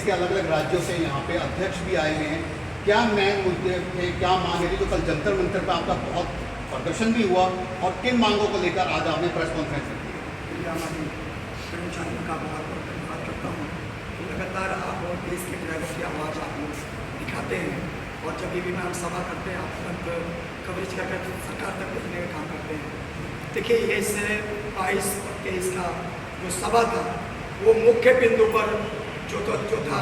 देश के अलग अलग राज्यों से यहाँ पे अध्यक्ष भी आए हुए हैं। क्या मैन मुद्दे थे, क्या मांगे थी? जो कल जंतर मंतर पर आपका बहुत प्रदर्शन भी हुआ, और किन मांगों को लेकर आज आपने प्रेस कॉन्फ्रेंस रखी? हमारी कर्मचारियों का बहुत बहुत धन्यवाद करता हूँ। लगातार आप और देश के ड्राइवर की आवाज़ आप लोग दिखाते हैं, और जब भी हम सभा करते हैं आप तुरंत कवरेज कर सरकार तक भेजने का काम करते हैं। देखिए, ये इस 22 और 23 का जो सभा था वो मुख्य बिंदु पर जो था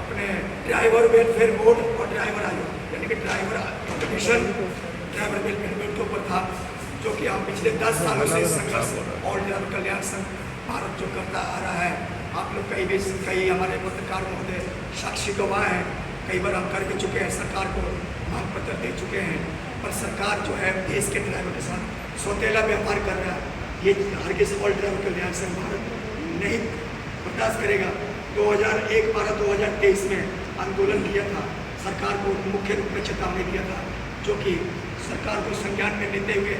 अपने ड्राइवर वेलफेयर बोर्ड और ड्राइवर आयोग यानी कि driver commission driver welfare board के ऊपर था, जो कि हम पिछले 10 सालों से संघर्ष और ड्राइवर कल्याण संघ भारत जो करता आ रहा है। आप लोग कई हमारे पत्रकार महोदय साक्षी गवाह हैं, कई बार हम करके चुके हैं, सरकार को मांग पत्र दे चुके हैं, पर सरकार जो है देश के ड्राइवर के साथ सौतेला व्यवहार कर रहा है। ये हरगिज़ ऑल ड्राइवर कल्याण संघ भारत नहीं बर्दाश्त करेगा। 2001-12-2023 में आंदोलन किया था, सरकार को मुख्य रूप में चेतावनी दिया था, जो कि सरकार को संज्ञान में लेते हुए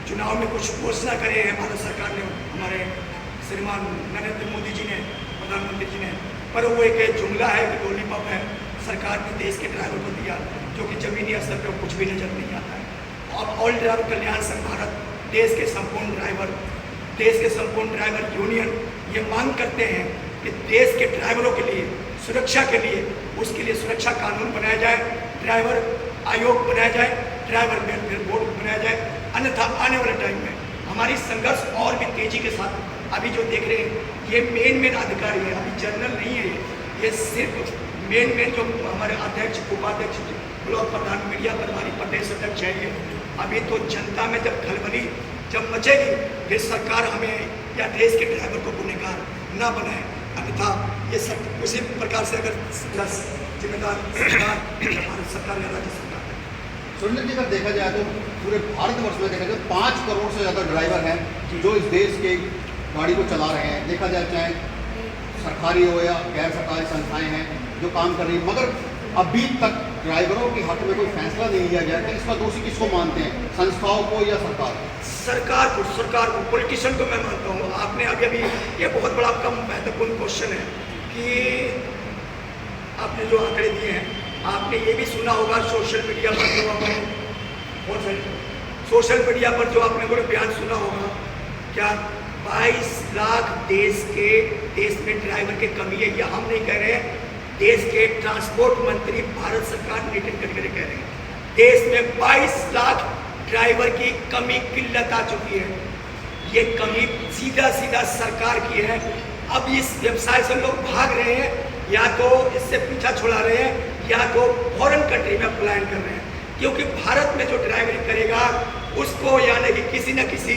चुनाव में कुछ घोषणा करे हैं भारत सरकार ने, हमारे श्रीमान नरेंद्र मोदी जी ने, प्रधानमंत्री जी ने, पर वो एक जुमला है कि लॉलीपॉप है सरकार ने देश के ड्राइवर को दिया, जो कि जमीनी स्तर पर कुछ भी नजर नहीं आता है। और ऑल ड्राइवर कल्याण संघ भारत देश के संपूर्ण ड्राइवर यूनियन ये मांग करते हैं कि देश के ड्राइवरों के लिए सुरक्षा के लिए उसके लिए सुरक्षा कानून बनाया जाए, ड्राइवर आयोग बनाया जाए, ड्राइवर वेलफेयर बोर्ड बनाया जाए। अन्यथा आने वाले टाइम में हमारी संघर्ष और भी तेजी के साथ, अभी जो देख रहे हैं ये मेन अधिकारी है, अभी जनरल नहीं है, ये सिर्फ मेन जो हमारे अध्यक्ष, उपाध्यक्ष, ब्लॉक प्रधान, मीडिया प्रभारी, प्रदेश अध्यक्ष है। ये अभी तो जनता में जब खलबली जब मचेगी फिर सरकार हमें या देश के ड्राइवर को गुनहगार ना बनाए, अन्यथा ये सब उसी प्रकार से अगर जिम्मेदार हमारी सरकार या राज्य सरकार है। सुनील जी, अगर देखा जाए तो पूरे भारतवर्ष में देखा जाए 5 करोड़ से ज़्यादा ड्राइवर हैं जो इस देश के गाड़ी को चला रहे हैं। देखा जाए चाहे सरकारी हो या गैर सरकारी संस्थाएं हैं जो काम कर रही हैं, मगर अभी तक ड्राइवरों के हक में कोई फैसला नहीं लिया गया कि इसका दोषी किसको मानते हैं, संस्थाओं को या सरकार को पॉलिटिशियन को मैं मानता हूँ। आपने अभी ये बहुत बड़ा आपका महत्वपूर्ण क्वेश्चन है कि आपने जो आंकड़े दिए हैं, आपने ये भी सुना होगा सोशल मीडिया पर जो आपने कोई बयान सुना होगा, क्या 22 लाख देश में ड्राइवर की कमी है। ये हम नहीं कह रहे हैं, देश के ट्रांसपोर्ट मंत्री भारत सरकार नितिन गडकरी कह रहे हैं देश में 22 लाख ड्राइवर की कमी, किल्लत आ चुकी है। ये कमी सीधा सरकार की है। अब इस व्यवसाय से लोग भाग रहे हैं, या तो इससे पीछा छुड़ा रहे हैं या तो फॉरेन कंट्री में पलायन कर रहे हैं, क्योंकि भारत में जो ड्राइवरी करेगा उसको यानी कि किसी न किसी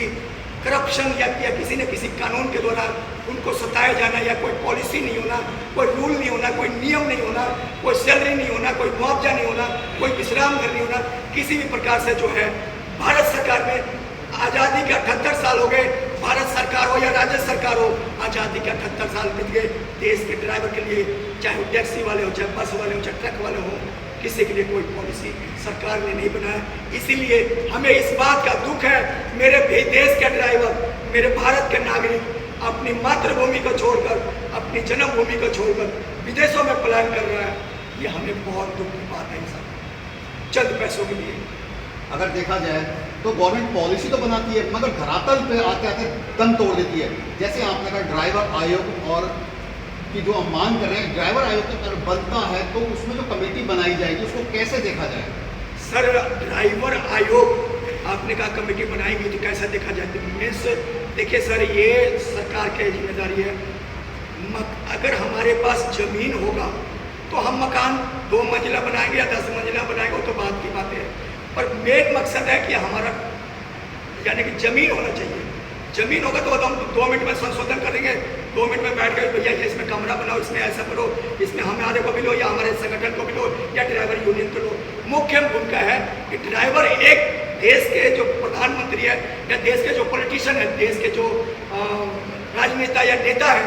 करप्शन या किसी न किसी कानून के द्वारा उनको सताया जाना, या कोई पॉलिसी नहीं होना, कोई रूल नहीं होना, कोई नियम नहीं होना, कोई सैलरी नहीं होना, कोई मुआवजा नहीं होना, कोई विश्राम घर नहीं होना, किसी भी प्रकार से जो है भारत सरकार में आज़ादी के 78 साल हो गए, भारत सरकार हो या राज्य सरकार हो, आज़ादी के 78 साल बीत गए। देश के ड्राइवर के लिए, चाहे वो टैक्सी वाले हो, चाहे बस वाले हो, चाहे ट्रक वाले हो, किसी के लिए कोई पॉलिसी सरकार ने नहीं बनाया। इसीलिए हमें इस बात का दुख है, मेरे देश के ड्राइवर, मेरे भारत के नागरिक अपनी मातृभूमि को छोड़कर, अपनी जन्मभूमि को छोड़कर विदेशों में पलायन कर रहा है। ये हमें बहुत दुख की बात है साहब, चंद पैसों के लिए। अगर देखा जाए तो गवर्नमेंट पॉलिसी तो बनाती है, मगर धरातल पे आते आते दम तोड़ देती है। जैसे आपने कहा ड्राइवर आयोग और कि जो हम मांग कर रहे हैं, ड्राइवर आयोग अगर बनता है तो उसमें जो कमेटी बनाई जाएगी उसको कैसे देखा जाए? सर, ड्राइवर आयोग आपने कहा कमेटी बनाएगी तो कैसा देखा जाए? मीन्स देखिए सर, ये सरकार की जिम्मेदारी है। अगर हमारे पास जमीन होगा तो हम मकान 2 मंजिला बनाएंगे या 10 मंजिला बनाएंगे, वो तो बात की बात है, पर मेन मकसद है कि हमारा यानी कि जमीन होना चाहिए। जमीन होगा तो हम 2 मिनट में संशोधन करेंगे, 2 मिनट में बैठ कर भैया ये इसमें कमरा बनाओ, इसमें ऐसा करो, इसमें हमारे को भी लो या हमारे संगठन को भी लो या ड्राइवर यूनियन को लो। मुख्य भूमिका है कि ड्राइवर एक देश के जो प्रधानमंत्री है या देश के जो पॉलिटिशियन है, देश के जो राजनेता या नेता है,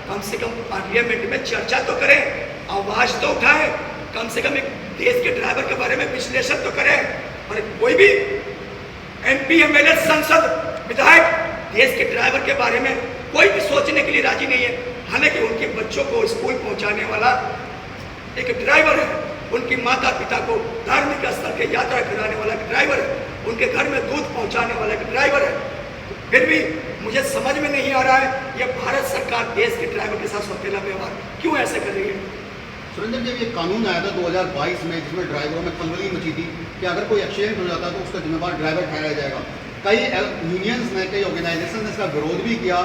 कम से कम पार्लियामेंट में चर्चा तो करें, आवाज़ तो उठाएं, कम से कम एक देश के ड्राइवर के बारे में विश्लेषण तो करें। और कोई भी MP, MLA, सांसद, विधायक देश के ड्राइवर के बारे में कोई भी सोचने के लिए राजी नहीं है। हालांकि उनके बच्चों को स्कूल पहुंचाने वाला एक ड्राइवर है, उनके माता पिता को धार्मिक स्थल के यात्रा कराने वाला एक ड्राइवर है, उनके घर में दूध पहुंचाने वाला एक ड्राइवर है। फिर भी मुझे समझ में नहीं आ रहा है ये भारत सरकार देश के ड्राइवर के साथ सौतेला व्यवहार क्यों ऐसे कर रही है। सुरेंद्र, जब ये कानून आया था 2022 में, जिसमें ड्राइवरों में खलबली मची थी कि अगर कोई एक्सीडेंट हो जाता तो उसका जिम्मेवार ड्राइवर ठहराया जाएगा, कई यूनियंस ने, कई ऑर्गेनाइजेशन ने इसका विरोध भी किया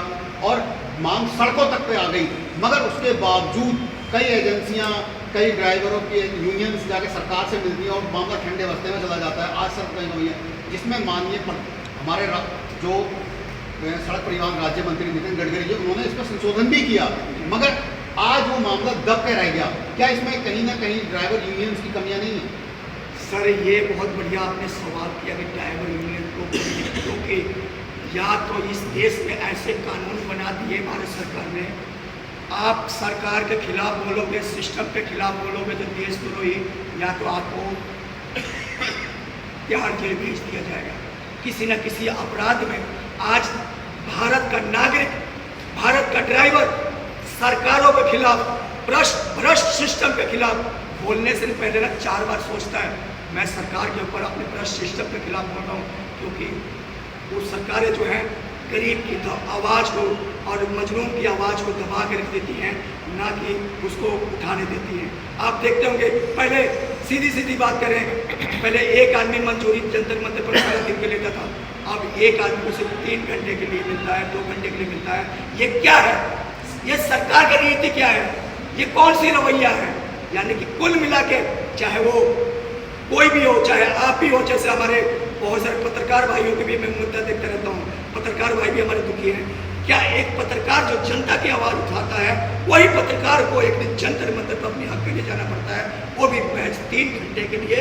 और मांग सड़कों तक पे आ गई। मगर उसके बावजूद कई एजेंसियां, कई ड्राइवरों की यूनियंस जाके सरकार से मिलती हैं और मामला ठंडे बस्ते में चला जाता है। आज सर कहीं हुई है जिसमें माननीय हमारे जो सड़क परिवहन राज्य मंत्री नितिन गडकरी जी, उन्होंने इस पर संशोधन भी किया, मगर आज वो मामला दब के रह गया। क्या इसमें कहीं ना कहीं ड्राइवर यूनियंस की कमियां नहीं है? सर ये बहुत बढ़िया आपने सवाल किया कि ड्राइवर यूनियन को, क्योंकि या तो इस देश में ऐसे कानून बना दिए भारत सरकार ने, आप सरकार के खिलाफ बोलोगे, सिस्टम के खिलाफ बोलोगे तो देशद्रोही, या तो आपको तिहाड़ जेल भेज दिया जाएगा किसी न किसी अपराध में। आज भारत का नागरिक, भारत का ड्राइवर सरकारों के खिलाफ, भ्रष्ट सिस्टम के खिलाफ बोलने से पहले ना 4 बार सोचता है। मैं सरकार के ऊपर अपने भ्रष्ट सिस्टम के खिलाफ बोल रहा हूँ, क्योंकि वो सरकारें जो हैं गरीब की आवाज़ को और मजलूम की आवाज़ को दबा के रख देती हैं, ना कि उसको उठाने देती हैं। आप देखते होंगे, पहले सीधी बात करें, पहले एक आदमी मंजूरी जंतर मंतर पर 12 दिन के लेता था, अब एक आदमी को सिर्फ 3 घंटे के लिए मिलता है, 2 घंटे के लिए मिलता है। ये क्या है? ये सरकार की नीति क्या है? ये कौन सी रवैया है? यानी कि कुल मिला के, चाहे वो कोई भी हो, चाहे आप भी हो, जैसे हमारे बहुत सारे पत्रकार भाइयों के भी मैं मुद्दा देखता रहता हूँ, पत्रकार भाई भी हमारे दुखी हैं। क्या एक पत्रकार जो जनता की आवाज़ उठाता है, वही पत्रकार को एक दिन जंतर मंतर पर अपने हक के लिए जाना पड़ता है, वो भी महज 3 घंटे के लिए?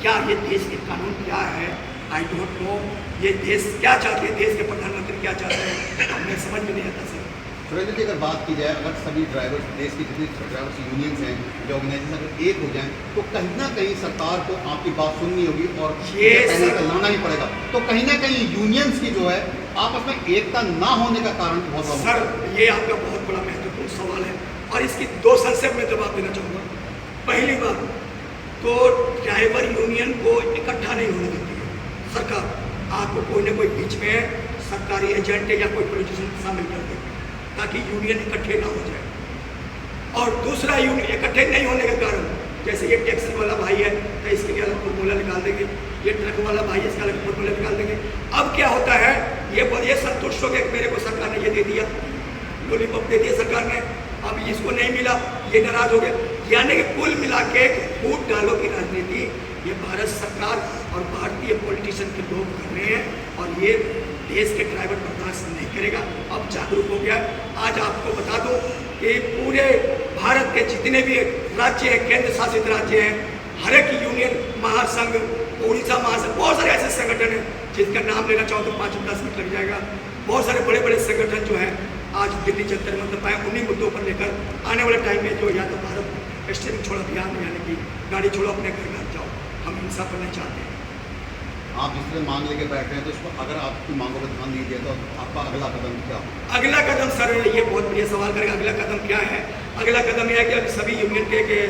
क्या ये देश के कानून क्या है? I don't know. ये देश क्या चाहते हैं, देश के प्रधानमंत्री क्या चाहते हैं, हमें समझ में नहीं आता सर। सुरेंद्र जी, अगर बात की जाए, अगर सभी ड्राइवर, देश की जितनी ड्राइवर्स यूनियंस हैं, जो ऑर्गेनाइजेशन अगर एक हो जाएं, तो कहीं ना कहीं सरकार को आपकी बात सुननी होगी और ये कहने का लाना ही पड़ेगा। तो कहीं ना कहीं यूनियंस की जो है आपस में एकता ना होने का कारण बहुत बड़ा सर, ये आपका बहुत बड़ा महत्वपूर्ण सवाल है और इसकी 2 संक्षेप में जवाब देना चाहूँगा। पहली बात तो ड्राइवर यूनियन को इकट्ठा नहीं होने देती है सरकार। आपको कोई ना कोई बीच में सरकारी एजेंट या कोई पॉलिटिशियन शामिल कर दे ताकि यूनियन इकट्ठे ना हो जाए। और दूसरा, यूनियन इकट्ठे नहीं होने के कारण, जैसे ये टैक्सी वाला भाई है तो इसके लिए अलग फॉर्मूला निकाल देंगे, ये ट्रक वाला भाई है इसका अलग फॉर्मूला निकाल देंगे। अब क्या होता है, ये संतुष्ट हो गया, मेरे को सरकार ने ये दे दिया, लॉलीपॉप दे दिया सरकार ने, अब इसको नहीं मिला, ये नाराज हो गया। यानी कि कुल मिला के फूट डालो की राजनीति ये भारत सरकार और भारतीय पॉलिटिशियन के लोग कर रहे हैं और ये देश के ड्राइवर बर्दाश्त नहीं करेगा। अब जागरूक हो गया। आज आपको बता दूं कि पूरे भारत के जितने भी राज्य हैं, केंद्र शासित राज्य हैं, हर एक यूनियन महासंघ, उड़ीसा महासंघ, बहुत सारे ऐसे संगठन हैं जिनका नाम लेना चाहो तो 5-10 मिनट लग जाएगा। बहुत सारे बड़े बड़े संगठन जो हैं आज दिल्ली जंतर मंतर पाए, उन्हीं मुद्दों पर लेकर आने वाले टाइम में जो या तो भारत स्टेरिंग छोड़ो अभियान, यानी कि गाड़ी छोड़ो अपने घर जाओ, हम हिंसा करना चाहते हैं। आप जिस तरह मांग लेके बैठ रहे हैं, तो इसको अगर आपकी मांगों पर ध्यान दीजिए तो आपका अगला कदम क्या हो? अगला कदम सर, ये बहुत बढ़िया सवाल करेगा। अगला कदम क्या है? अगला कदम यह है कि अभी सभी यूनियन के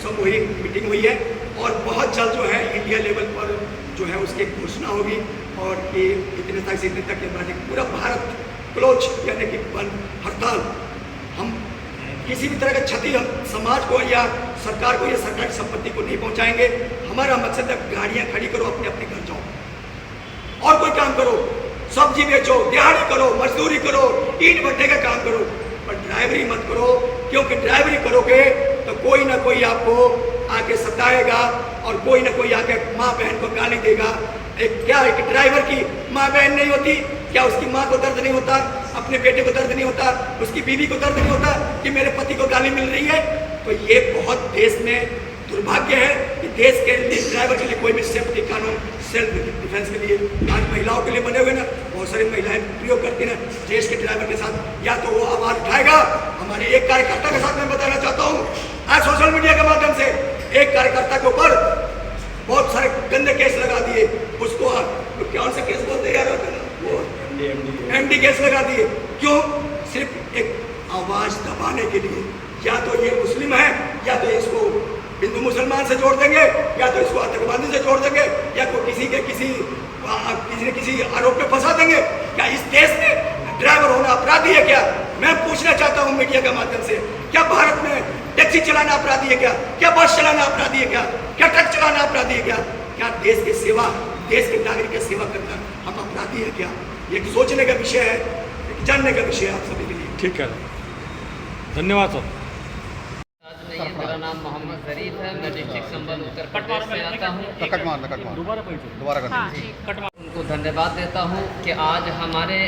सामूहिक मीटिंग हुई है और बहुत जल्द जो है इंडिया लेवल पर जो है उसकी घोषणा होगी और कि इतने तक से इतने तक के बाद पूरा भारत क्लोज, यानी कि बंद, हड़ताल। हम किसी भी तरह का क्षति हम समाज को या सरकार को या सरकारी संपत्ति को नहीं पहुंचाएंगे। हमारा मकसद है गाड़ियां खड़ी करो, अपने अपने घर जाओ और कोई काम करो, सब्जी बेचो, दिहाड़ी करो, मजदूरी करो, ईंट भट्टे का काम करो, पर ड्राइवरी मत करो, क्योंकि ड्राइवरी करोगे तो कोई ना कोई आपको आके सताएगा और कोई ना कोई आके माँ बहन को गाली देगा। एक ड्राइवर की माँ बहन नहीं होती क्या? उसकी माँ को दर्द नहीं होता? अपने बेटे को दर्द नहीं होता? उसकी बीवी को दर्द नहीं होता कि मेरे पति को गाली मिल रही है? तो ये बहुत देश में दुर्भाग्य है कि देश के लिए ड्राइवर के लिए कोई भी सेफ्टी कानून, सेल्फ डिफेंस के लिए आज महिलाओं के लिए बने हुए ना, बहुत सारी महिलाएं प्रयोग करती हैं देश के ड्राइवर के साथ। या तो वो आवाज उठाएगा, हमारे एक कार्यकर्ता के साथ मैं बताना चाहता हूँ, आज सोशल मीडिया के माध्यम से एक कार्यकर्ता के ऊपर बहुत सारे गंदे केस लगा दिए, उसको कौन से केस बोलते यार, वो MD केस लगा दिए। क्यों? सिर्फ एक आवाज़ दबाने के लिए या तो ये मुस्लिम है, या तो इसको हिंदू मुसलमान से जोड़ देंगे, या तो इसको आतंकवादी से जोड़ देंगे, या तो किसी न किसी आरोप पे फंसा देंगे। क्या इस देश में ड्राइवर होना अपराधी है क्या? मैं पूछना चाहता हूँ मीडिया के माध्यम से, क्या भारत में टैक्सी चलाना अपराधी है क्या? क्या बस चलाना अपराधी है क्या? क्या ट्रक चलाना अपराधी है क्या? क्या देश की सेवा, देश के नागरिक की सेवा करना हम अपराधी है क्या? ये एक सोचने का विषय है, एक जानने का विषय है आप सभी के लिए। ठीक है, धन्यवाद सर। मेरा नाम मोहम्मद ज़रीफ है, मैं डिस्ट्रिक्ट संबल उत्तर प्रदेश से आता हूँ। कट मार दोबारा कर उनको धन्यवाद देता हूँ कि आज हमारे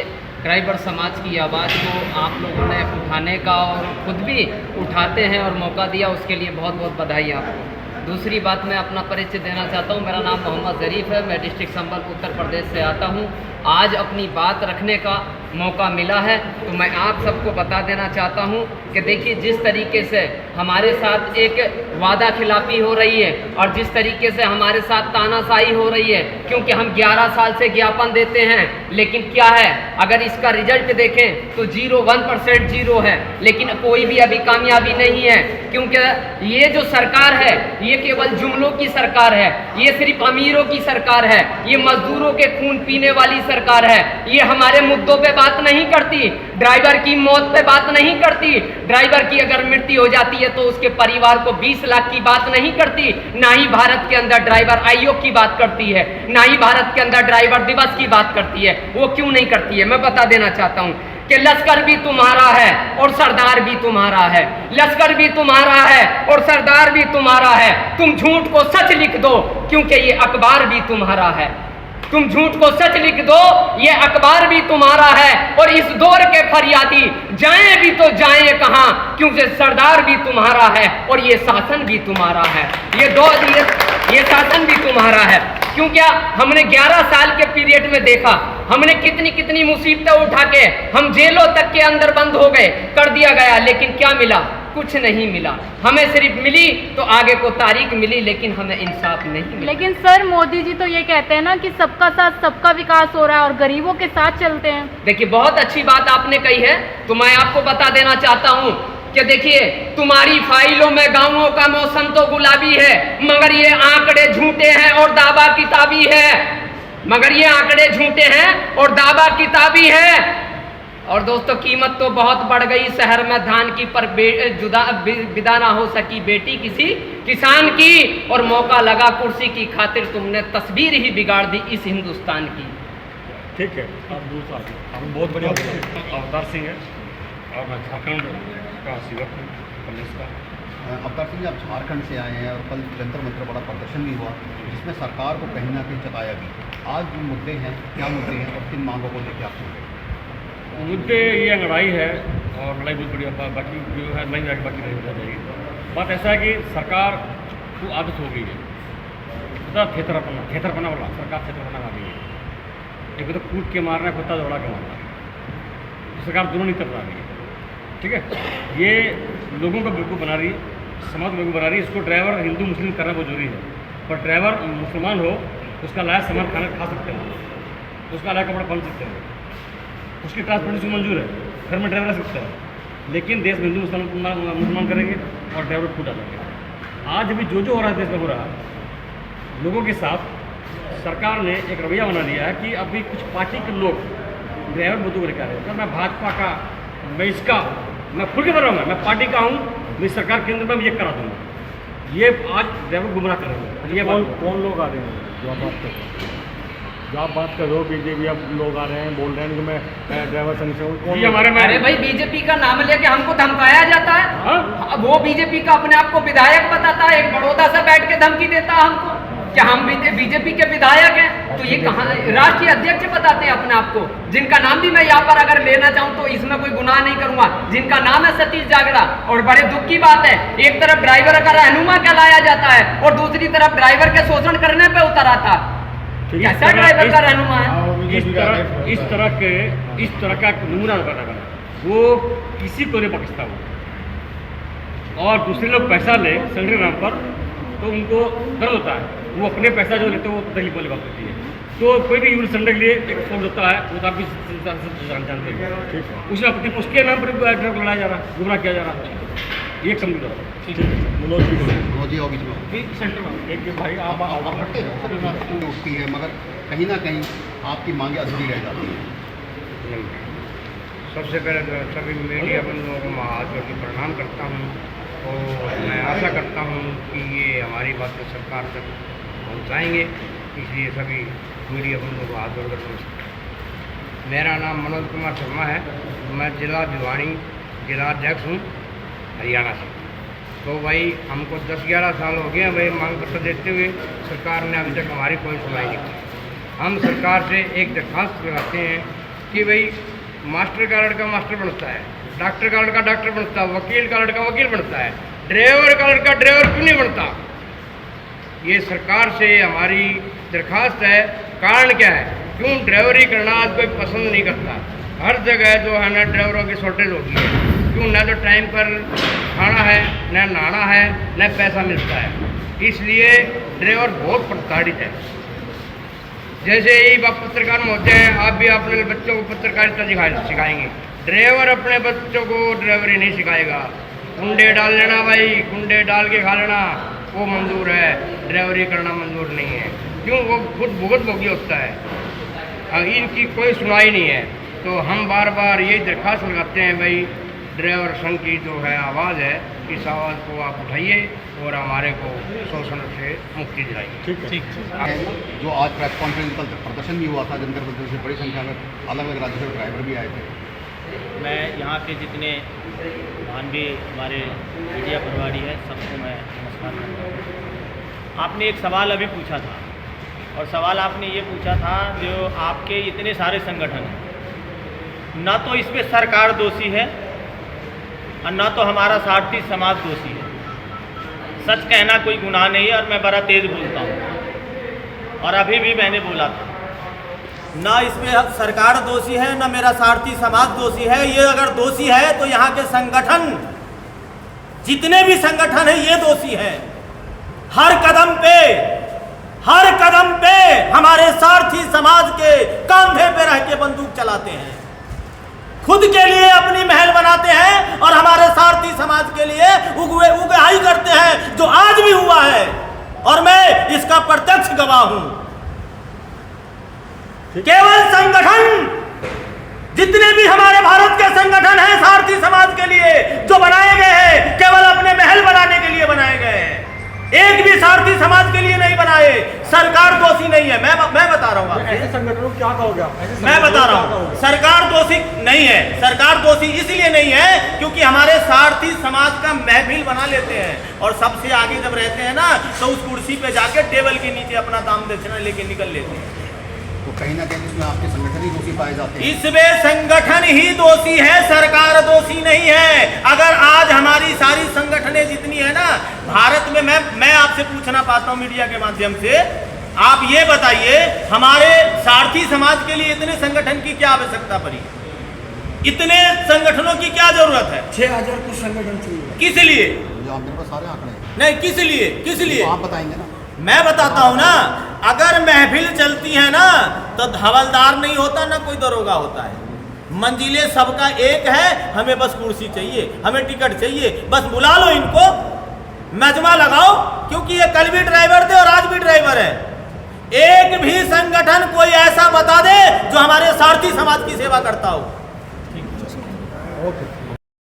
ड्राइवर समाज की आवाज़ को आप लोगों ने उठाने का और खुद भी उठाते हैं और मौका दिया, उसके लिए बहुत बहुत बधाई आपको। दूसरी बात, मैं अपना परिचय देना चाहता हूँ। मेरा नाम मोहम्मद ज़रीफ है, मैं डिस्ट्रिक्ट संबल उत्तर प्रदेश से आता हूँ। आज अपनी बात रखने का मौका मिला है तो मैं आप सबको बता देना चाहता हूँ कि देखिए, जिस तरीके से हमारे साथ एक वादा खिलाफी हो रही है और जिस तरीके से हमारे साथ तानाशाही हो रही है, क्योंकि हम 11 साल से ज्ञापन देते हैं, लेकिन क्या है, अगर इसका रिजल्ट देखें तो 1% जीरो है, लेकिन कोई भी अभी कामयाबी नहीं है। क्योंकि ये जो सरकार है ये केवल जुमलों की सरकार है, ये सिर्फ अमीरों की सरकार है, ये मजदूरों के खून पीने वाली सरकार है। ये हमारे मुद्दों पे बात नहीं करती, ड्राइवर की मौत पे बात नहीं करती, ड्राइवर की अगर मृत्यु हो जाती है तो उसके परिवार को 20 लाख की बात नहीं करती, ना ही भारत के अंदर ड्राइवर आयोग की बात करती है, ना ही भारत के अंदर ड्राइवर दिवस की बात करती है। वो क्यों नहीं करती है, मैं बता देना चाहता हूँ कि लश्कर भी तुम्हारा है और सरदार भी तुम्हारा है, लश्कर भी तुम्हारा है और सरदार भी तुम्हारा है। तुम झूठ को सच लिख दो क्योंकि ये अखबार भी तुम्हारा है। तुम झूठ को सच लिख दो, ये अखबार भी तुम्हारा है। और इस दौर के फरियादी जाएं भी तो जाएं कहां, क्योंकि सरदार भी तुम्हारा है और ये शासन भी तुम्हारा है। ये शासन भी तुम्हारा है। क्योंकि हमने 11 साल के पीरियड में देखा, हमने कितनी कितनी मुसीबतें उठा के हम जेलों तक के अंदर बंद हो गए, कर दिया गया, लेकिन क्या मिला? कुछ नहीं मिला। हमें सिर्फ मिली तो आगे को तारीख मिली, लेकिन हमें इंसाफ नहीं मिला। लेकिन सर, मोदी जी तो ये कहते हैं ना कि सबका साथ सबका विकास हो रहा है और गरीबों के साथ चलते हैं। देखिए, बहुत अच्छी बात आपने कही है, तो मैं आपको बता देना चाहता हूँ कि देखिए, तुम्हारी फाइलों में गांवों का मौसम तो गुलाबी है, मगर ये आंकड़े झूठे हैं और दावा किताबी है। मगर ये आंकड़े झूठे हैं और दावा किताबी है। और दोस्तों, कीमत तो बहुत बढ़ गई शहर में धान की, पर विदा ना हो सकी बेटी किसी किसान की, और मौका लगा कुर्सी की खातिर तुमने तस्वीर ही बिगाड़ दी इस हिंदुस्तान की। ठीक है, अब दूसरा हम बहुत बढ़िया अवतार सिंह है और मैं झारखंड का सेवक हूँ प्रदेश का। अवतार सिंह जी, आप झारखंड से आए हैं और कल जंतर मंतर बड़ा प्रदर्शन भी हुआ जिसमें सरकार को कहीं ना कहीं जताया भी। आज जो मुद्दे हैं, क्या मुद्दे हैं और किन मांगों को लेकर आप सुन? मुद्दे ये लड़ाई है और लड़ाई बहुत बढ़िया, बाकी जो है नहीं जाएगी, बाकी नहीं हो जाएगी। बात ऐसा है कि सरकार को आदत हो गई है थेथरपना वाला, सरकार थेथरपना आ गई है। एक तो कूद के मारना है, कुत्ता दौड़ा के मारना है। सरकार दोनों नहीं कर पा रही है। ठीक है, ये लोगों को बेवकूफ़ बना रही है, समाज को बेवकूफ़ बना रही है। इसको ड्राइवर हिंदू मुस्लिम करना बहुत जरूरी है, पर ड्राइवर मुसलमान हो उसका लायक सामान खाना खा सकते हैं, उसका लायक कपड़ा पहन सकते हैं, उसकी ट्रांसपोर्टेशन मंजूर है, घर में ड्राइवर रह सकता है। लेकिन देश में हिंदू मुसलमान करेंगे और ड्राइवर खुद आ जाएंगे। आज अभी जो हो रहा है देश में हो रहा है, लोगों के साथ सरकार ने एक रवैया बना लिया है कि अभी कुछ पार्टी के लोग ड्राइवर मुद्दों को लेकर आ रहे हैं। मैं भाजपा का, मैं खुल के बताऊँगा, मैं पार्टी का हूँ, मैं सरकार केंद्र में ये करा दूँगा। ये आज ड्राइवर गुमराह कर रहे हैं। ये कौन लोग आ रहे हैं जो आप बात कर रहे हैं? जो आप बात कर रहे हो बीजेपी, अब लोग आ रहे हैं, बोल रहे हैं कि मैं ड्राइवर संघ से हूँ। हमारे में, अरे भाई, बीजेपी का नाम लेके हमको धमकाया जाता है। वो बीजेपी का अपने आप को विधायक बताता है, एक बड़ौदा से बैठ के धमकी देता है हमको कि हम बीजेपी के विधायक हैं। तो ये कहाँ राष्ट्रीय अध्यक्ष बताते हैं अपने आप को, जिनका नाम भी मैं यहाँ पर अगर लेना चाहूँ तो इसमें कोई गुनाह नहीं करूँगा, जिनका नाम है सतीश जागड़ा। और बड़े दुख की बात है, एक तरफ ड्राइवर का रहनुमा कहलाया जाता है और दूसरी तरफ ड्राइवर के शोषण करने पे उतर आता है। कैसा ड्राइवर का रहनुमा है? इस तरह का नमूना वो किसी को नहीं बख्शता हो। और दूसरे लोग पैसा ले संगठन नाम पर तो उनको दर्द होता है। वो अपने पैसा जो लेते हैं वो दही बोले बात होती है। तो कोई भी यूनिट सेंटर के लिए एक फॉर्म होता है, वो तो आप भी जानते हैं। ठीक है, उसमें अपने उसके नाम पर ड्राइवर को लड़ाया जा रहा है, गुमराह किया जा रहा है। ये कम करो। ठीक है, मनोज जी ऑफिस में सेंटर में एक भाई आप उठती है, मगर कहीं ना कहीं आपकी मांगे अधूरी रह जाती हैं। सबसे पहले तो सभी मीडिया बंधुओं को मैं हाथ जोड़ के प्रणाम करता हूँ और मैं आशा करता हूँ कि ये हमारी बातें सरकार तक पहुँचाएंगे, इसलिए सभी मीडिया बंधुओं को हाथ जोड़कर पहुँच। मेरा नाम मनोज कुमार शर्मा है, मैं जिला भिवानी जिला अध्यक्ष हूँ हरियाणा से। तो भाई हमको 10-11 साल हो गए हैं भाई मांग पत्र देते हुए, सरकार ने अभी तक हमारी कोई सुनवाई नहीं की। हम सरकार से एक दरख्वास्त लगाते हैं कि भाई मास्टर का लड़का मास्टर बनता है, डॉक्टर का लड़का डॉक्टर बनता है, वकील का लड़का वकील बनता है, ड्राइवर का लड़का ड्राइवर क्यों नहीं बनता? ये सरकार से हमारी दरख्वास्त है। कारण क्या है, क्यों ड्राइवरी करना आज कोई पसंद नहीं करता? हर जगह जो है ना ड्राइवरों की शॉर्टेज होती है, क्यों ना तो टाइम पर खाना है, न नहाना है, न पैसा मिलता है, इसलिए ड्राइवर बहुत प्रताड़ित है। जैसे ही आप पत्रकार में होते हैं, आप भी अपने बच्चों को पत्रकारिता सिखाएंगे, ड्राइवर अपने बच्चों को ड्राइवरी नहीं सिखाएगा। कुंडे डाल लेना भाई, कुंडे डाल के खा लेना वो मंजूर है, ड्राइवरी करना मंजूर नहीं है। क्यों? वो खुद भुगत भोगी होता है, इनकी कोई सुनाई नहीं है। तो हम बार बार यही दरख्वास्त लगाते हैं भाई, ड्राइवर संघ की जो है आवाज़ है, इस आवाज़ को आप उठाइए और हमारे को शोषण से मुक्ति दिलाइए। ठीक है। जो आज प्रेस कॉन्फ्रेंस कल प्रदर्शन भी हुआ था, जंतर मंतर से बड़ी संख्या में अलग अलग राज्यों से ड्राइवर भी आए थे। मैं यहाँ के जितने मानवीय हमारे मीडिया प्रभारी है सबको मैं नमस्कार करता हूँ। आपने एक सवाल अभी पूछा था, और सवाल आपने ये पूछा था जो आपके इतने सारे संगठन हैं, ना तो इसमें सरकार दोषी है और ना तो हमारा सारथी समाज दोषी है। सच कहना कोई गुनाह नहीं है, और मैं बड़ा तेज़ बोलता हूँ, और अभी भी मैंने बोला था, ना इसमें सरकार दोषी है ना मेरा सारथी समाज दोषी है। ये अगर दोषी है तो यहाँ के संगठन, जितने भी संगठन हैं ये दोषी हैं। हर कदम पे हमारे सारथी समाज के कंधे पे रह के बंदूक चलाते हैं, खुद के लिए अपनी महल बनाते हैं और हमारे सारथी समाज के लिए उगहाई करते हैं, जो आज भी हुआ है, और मैं इसका प्रत्यक्ष गवाह हूं। केवल संगठन, जितने भी हमारे भारत के संगठन हैं सारथी समाज के लिए जो बनाए गए हैं, केवल अपने महल बनाने के लिए बनाए गए हैं, एक भी सारथी समाज के लिए नहीं बनाए। सरकार दोषी नहीं है, मैं बता रहा हूँ। ऐसे संगठनों क्या कहोगे? मैं बता रहा हूँ, सरकार दोषी नहीं है। सरकार दोषी इसलिए नहीं है क्योंकि हमारे सारथी समाज का महफिल बना लेते हैं, और सबसे आगे जब रहते हैं ना तो उस कुर्सी पे जाके टेबल के नीचे अपना दाम दक्षिणा लेके निकल लेते हैं। तो कहीं ना कहीं इसमें आपके संगठन ही दोषी पाए जाते हैं। इसमें संगठन ही दोषी है, सरकार दोषी नहीं है। अगर आज हमारी सारी संगठनें जितनी है ना भारत में, मैं आपसे पूछना पाता हूँ मीडिया के माध्यम से, आप ये बताइए हमारे सारथी समाज के लिए इतने संगठन की क्या आवश्यकता पड़ी? इतने संगठनों की क्या जरूरत है? 6000 कुछ संगठन चाहिए। किस लिए? जो मेरे पास सारे आंकड़े हैं। नहीं, किस लिए तो आप बताएंगे ना। मैं बताता हूं ना, अगर महफिल चलती है ना तो हवलदार नहीं होता ना कोई दरोगा होता है। मंजिले सबका एक है, हमें बस कुर्सी चाहिए, हमें टिकट चाहिए, बस बुला लो इनको, मजमा लगाओ, क्योंकि ये कल भी ड्राइवर थे और आज भी ड्राइवर है। एक भी संगठन कोई ऐसा बता दे जो हमारे सारथी समाज की सेवा करता हो। ओके।